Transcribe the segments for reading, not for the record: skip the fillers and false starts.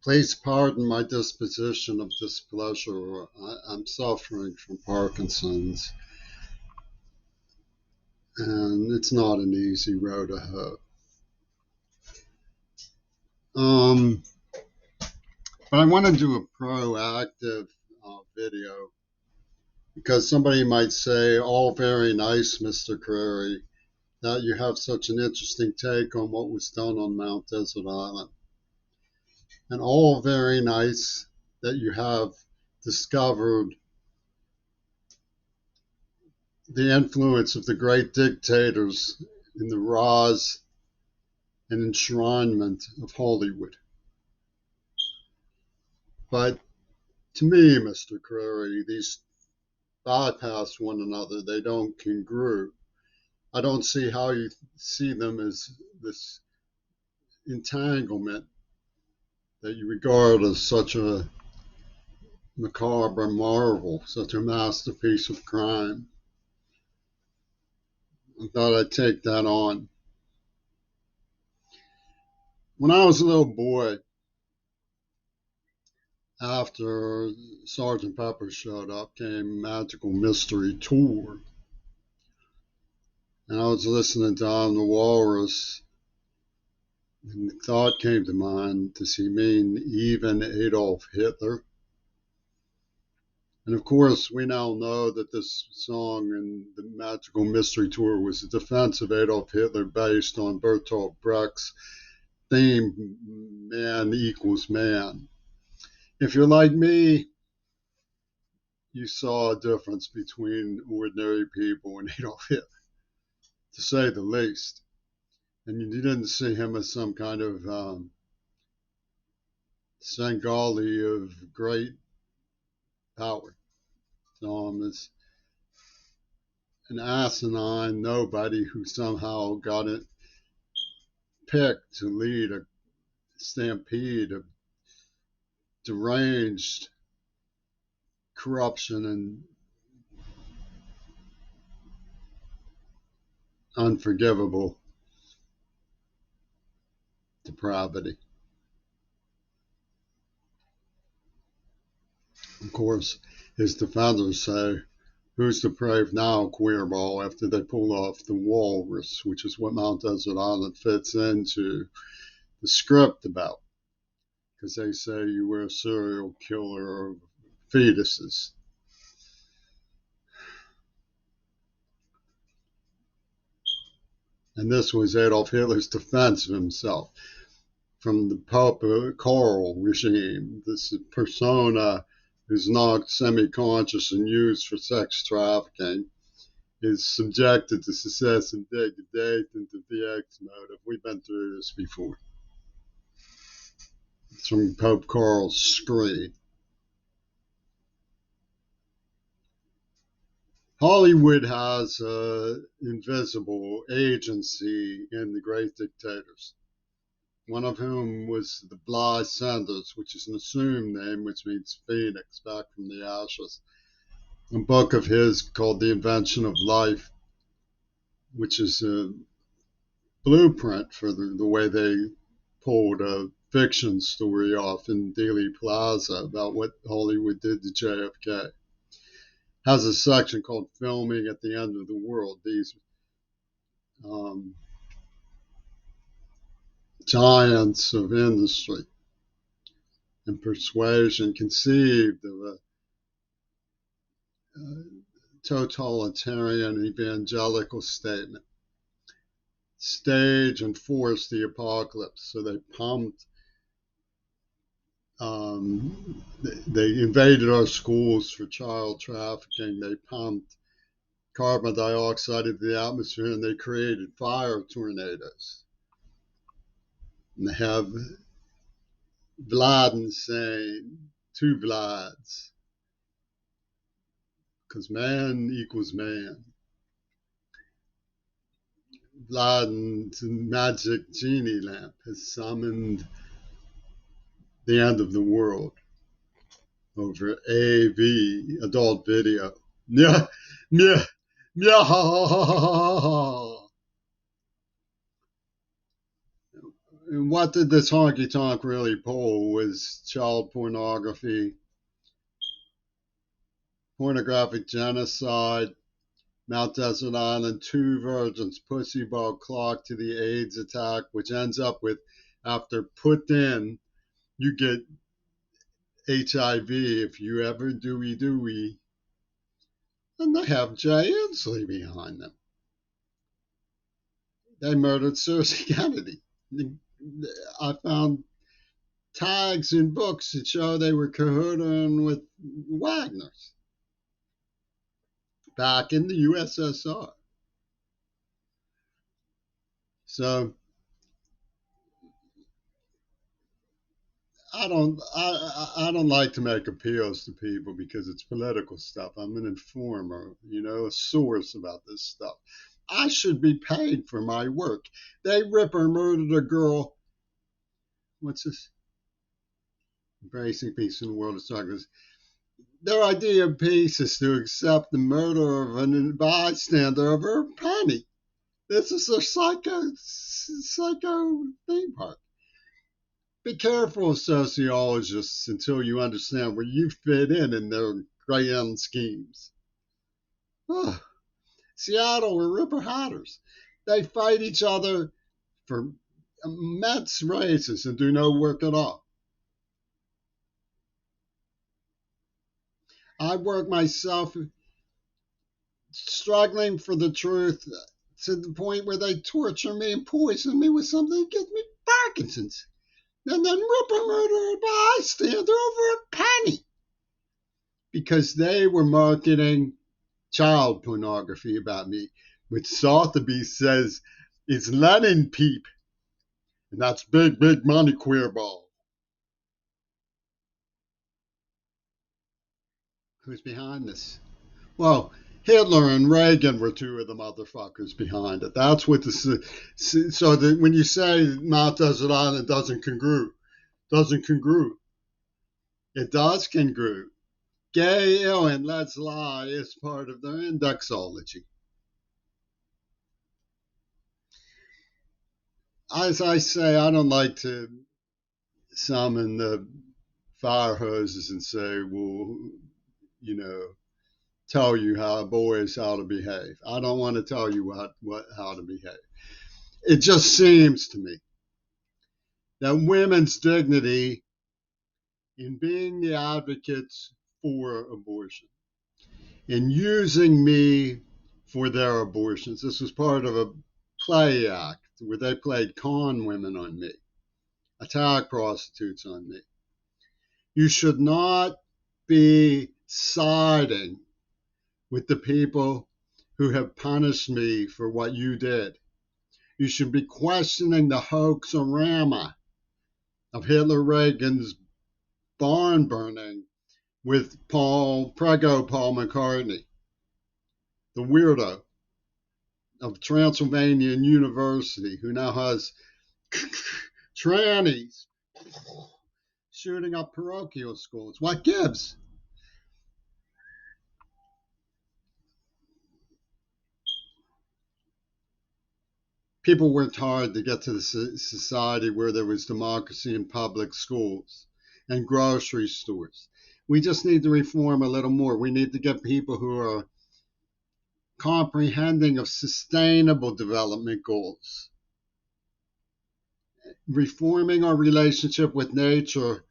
Please pardon my disposition of displeasure. I'm suffering from Parkinson's, and it's not an easy road to hoe. Um, but I want to do a proactive video because somebody might say, "All very nice, Mr. Crary, that you have such an interesting take on what was done on Mount Desert Island, and all very nice that you have discovered the influence of the great dictators in the rise and enshrinement of Hollywood. But to me, Mr. Crary, these bypass one another. They don't congruent. I don't see how you see them as this entanglement that you regard as such a macabre marvel, such a masterpiece of crime. I thought I'd take that on. When I was a little boy, after Sergeant Pepper showed up, came Magical Mystery Tour. And I was listening to On the Walrus, and the thought came to mind, does he mean even Adolf Hitler? And of course, we now know that this song and the Magical Mystery Tour was a defense of Adolf Hitler based on Bertolt Brecht's theme, Man Equals Man. If you're like me, you saw a difference between ordinary people and Adolf Hitler, to say the least. And you didn't see him as some kind of Svengali of great power. Saw him as an asinine nobody who somehow got it picked to lead a stampede of deranged corruption and unforgivable depravity. Of course, his defenders say, who's to brave now, Queerball, after they pull off the walrus, which is what Mount Desert Island fits into the script about, because they say you were a serial killer of fetuses. And this was Adolf Hitler's defense of himself from the Pope Karl regime, this persona who's knocked semi-conscious and used for sex trafficking, is subjected to success and degradation to VX motive. We've been through this before. It's from Pope Karl's screed. Hollywood has an invisible agency in the great dictators, one of whom was the Bly Sanders, which is an assumed name, which means phoenix, back from the ashes. A book of his called The Invention of Life, which is a blueprint for the way they pulled a fiction story off in Dealey Plaza about what Hollywood did to JFK. Has a section called Filming at the End of the World. These giants of industry and persuasion conceived of a totalitarian evangelical statement. Stage and force the apocalypse. So they pumped, they invaded our schools for child trafficking. They pumped carbon dioxide into the atmosphere, and they created fire tornadoes. And they have Vlad saying, two Vlads, because man equals man. Vlad's magic genie lamp has summoned the end of the world over AV, adult video. Yeah, yeah, yeah. what did this honky tonk really pull was child pornography, pornographic genocide, Mount Desert Island, two virgins, pussy ball clock to the AIDS attack, which ends up with, after put in, you get HIV if you ever dooey. And they have Jay Inslee behind them. They murdered Cersei Kennedy. I found tags in books that show they were cahooting with Wagner's back in the USSR. So I don't like to make appeals to people because it's political stuff. I'm an informer, a source about this stuff. I should be paid for my work. They Ripper murdered a girl. What's this? Embracing peace in the world of struggles. Their idea of peace is to accept the murder of a bystander over a penny. This is a psycho theme park. Be careful, sociologists, until you understand where you fit in their grand schemes. Oh, Seattle were Ripper Hatters. They fight each other for immense races and do no work at all. I work myself struggling for the truth to the point where they torture me and poison me with something that gives me Parkinson's. And then Ripper murder a bystander over a penny because they were marketing child pornography about me, which Sotheby's says is Lenin peep. And that's big, big money, queer ball. Who's behind this? Well, Hitler and Reagan were two of the motherfuckers behind it. That's what the so that when you say Mount Desert Island doesn't congru, it does congru. Gay, ill, and let's lie is part of their indexology. As I say, I don't like to summon the fire hoses and say, well, you know, tell you how to behave. I don't want to tell you how to behave. It just seems to me that women's dignity in being the advocates for abortion, in using me for their abortions. This was part of a play act where they played con women on me, attack prostitutes on me. You should not be siding with the people who have punished me for what you did. You should be questioning the hoax-orama of Hitler Reagan's barn burning with Prego Paul McCartney, the weirdo of Transylvania University, who now has trannies shooting up parochial schools. What gives? People worked hard to get to the society where there was democracy in public schools and grocery stores. We just need to reform a little more. We need to get people who are comprehending of sustainable development goals, reforming our relationship with nature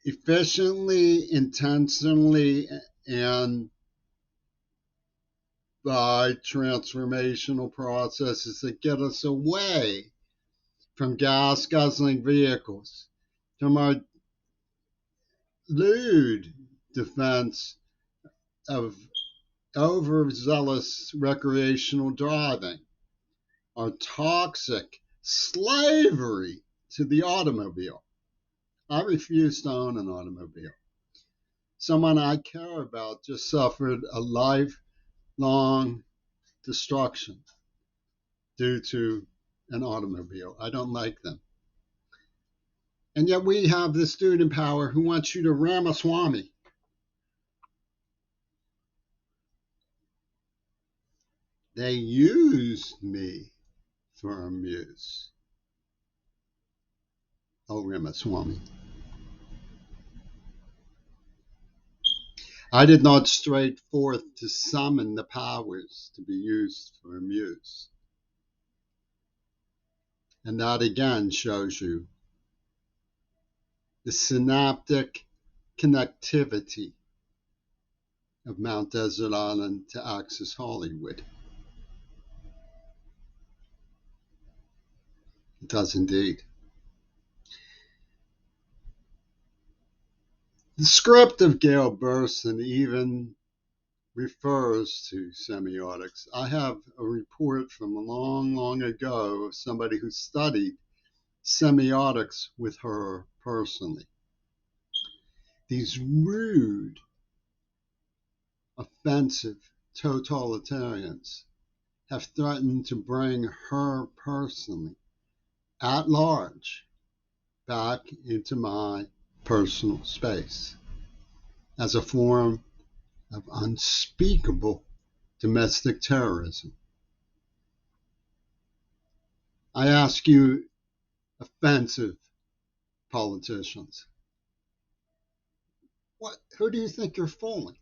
efficiently, intentionally, and by transformational processes that get us away from gas guzzling vehicles, from our lewd defense of overzealous recreational driving, our toxic slavery to the automobile. I refuse to own an automobile. Someone I care about just suffered a lifelong destruction due to an automobile. I don't like them. And yet we have this dude in power who wants you to Ramaswamy. They used me for amuse. O. Ramaswamy. I did not straight forth to summon the powers to be used for amuse. And that again shows you the synaptic connectivity of Mount Desert Island to Access Hollywood. It does indeed. The script of Gail Burson even refers to semiotics. I have a report from a long, long ago of somebody who studied semiotics with her personally. These rude, offensive totalitarians have threatened to bring her personally, at large, back into my personal space as a form of unspeakable domestic terrorism. I ask you, offensive politicians, who do you think you're fooling?